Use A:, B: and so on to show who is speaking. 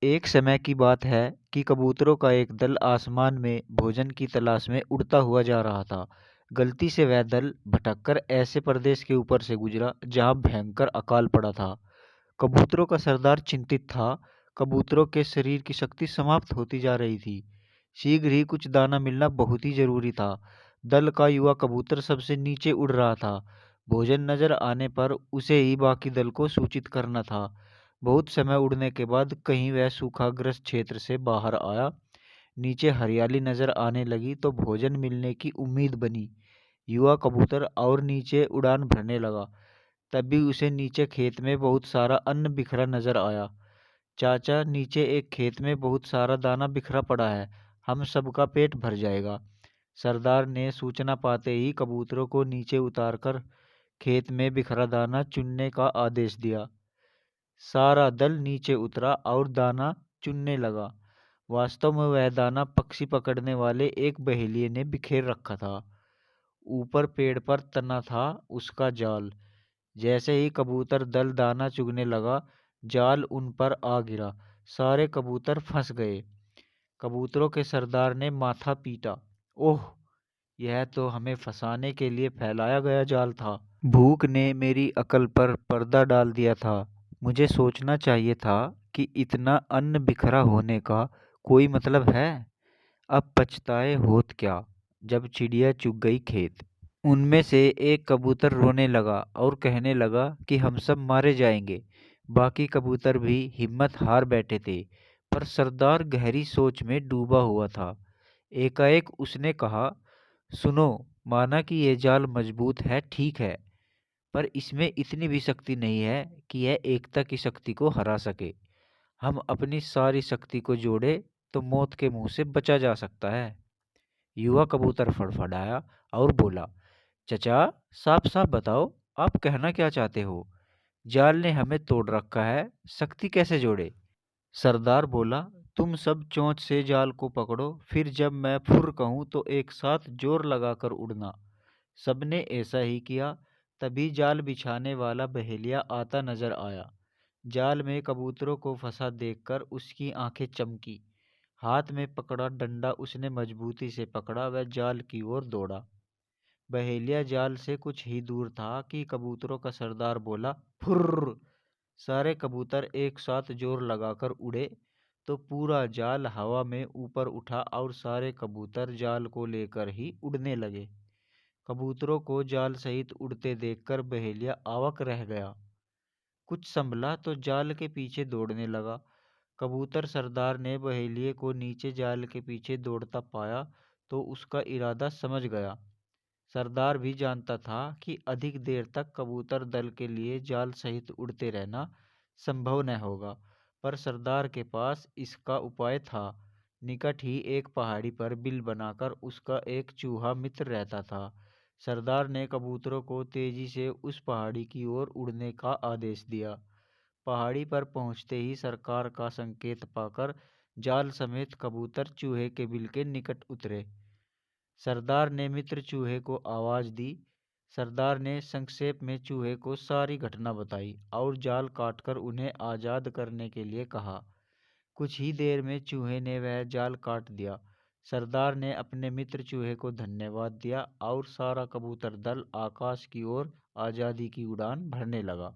A: एक समय की बात है कि कबूतरों का एक दल आसमान में भोजन की तलाश में उड़ता हुआ जा रहा था। गलती से वह दल भटककर ऐसे प्रदेश के ऊपर से गुजरा जहां भयंकर अकाल पड़ा था। कबूतरों का सरदार चिंतित था। कबूतरों के शरीर की शक्ति समाप्त होती जा रही थी। शीघ्र ही कुछ दाना मिलना बहुत ही जरूरी था। दल का युवा कबूतर सबसे नीचे उड़ रहा था। भोजन नजर आने पर उसे ही बाकी दल को सूचित करना था। बहुत समय उड़ने के बाद कहीं वह सूखाग्रस्त क्षेत्र से बाहर आया। नीचे हरियाली नजर आने लगी तो भोजन मिलने की उम्मीद बनी। युवा कबूतर और नीचे उड़ान भरने लगा। तभी उसे नीचे खेत में बहुत सारा अन्न बिखरा नजर आया। चाचा, नीचे एक खेत में बहुत सारा दाना बिखरा पड़ा है। हम सबका पेट भर जाएगा। सरदार ने सूचना पाते ही कबूतरों को नीचे उतारकर खेत में बिखरा दाना चुनने का आदेश दिया। सारा दल नीचे उतरा और दाना चुनने लगा। वास्तव में वह दाना पक्षी पकड़ने वाले एक बहेलिये ने बिखेर रखा था। ऊपर पेड़ पर तना था उसका जाल। जैसे ही कबूतर दल दाना चुगने लगा, जाल उन पर आ गिरा। सारे कबूतर फंस गए। कबूतरों के सरदार ने माथा पीटा। ओह! यह तो हमें फंसाने के लिए फैलाया गया जाल था। भूख ने मेरी अकल पर पर्दा डाल दिया था। मुझे सोचना चाहिए था कि इतना अन्न बिखरा होने का कोई मतलब है। अब पछताए होत क्या, जब चिड़िया चुग गई खेत। उनमें से एक कबूतर रोने लगा और कहने लगा कि हम सब मारे जाएंगे। बाकी कबूतर भी हिम्मत हार बैठे थे, पर सरदार गहरी सोच में डूबा हुआ था। एकाएक उसने कहा, सुनो, माना कि यह जाल मजबूत है, ठीक है, पर इसमें इतनी भी शक्ति नहीं है कि यह एकता की शक्ति को हरा सके। हम अपनी सारी शक्ति को जोड़े तो मौत के मुंह से बचा जा सकता है। युवा कबूतर फड़फड़ाया और बोला, चचा, साफ साफ बताओ, आप कहना क्या चाहते हो? जाल ने हमें तोड़ रखा है, शक्ति कैसे जोड़े? सरदार बोला, तुम सब चोंच से जाल को पकड़ो, फिर जब मैं फुर कहूं तो एक साथ जोर लगाकर उड़ना। सबने ऐसा ही किया। तभी जाल बिछाने वाला बहेलिया आता नजर आया। जाल में कबूतरों को फंसा देखकर उसकी आंखें चमकी। हाथ में पकड़ा डंडा उसने मजबूती से पकड़ा व जाल की ओर दौड़ा। बहेलिया जाल से कुछ ही दूर था कि कबूतरों का सरदार बोला, फुर्र। सारे कबूतर एक साथ जोर लगाकर उड़े तो पूरा जाल हवा में ऊपर उठा और सारे कबूतर जाल को लेकर ही उड़ने लगे। कबूतरों को जाल सहित उड़ते देखकर बहेलिया अवाक रह गया। कुछ संभला तो जाल के पीछे दौड़ने लगा। कबूतर सरदार ने बहेलिये को नीचे जाल के पीछे दौड़ता पाया तो उसका इरादा समझ गया। सरदार भी जानता था कि अधिक देर तक कबूतर दल के लिए जाल सहित उड़ते रहना संभव न होगा, पर सरदार के पास इसका उपाय था। निकट ही एक पहाड़ी पर बिल बनाकर उसका एक चूहा मित्र रहता था। सरदार ने कबूतरों को तेजी से उस पहाड़ी की ओर उड़ने का आदेश दिया। पहाड़ी पर पहुंचते ही सरकार का संकेत पाकर जाल समेत कबूतर चूहे के बिल के निकट उतरे। सरदार ने मित्र चूहे को आवाज दी। सरदार ने संक्षेप में चूहे को सारी घटना बताई और जाल काटकर उन्हें आजाद करने के लिए कहा। कुछ ही देर में चूहे ने वह जाल काट दिया। सरदार ने अपने मित्र चूहे को धन्यवाद दिया और सारा कबूतर दल आकाश की ओर आजादी की उड़ान भरने लगा।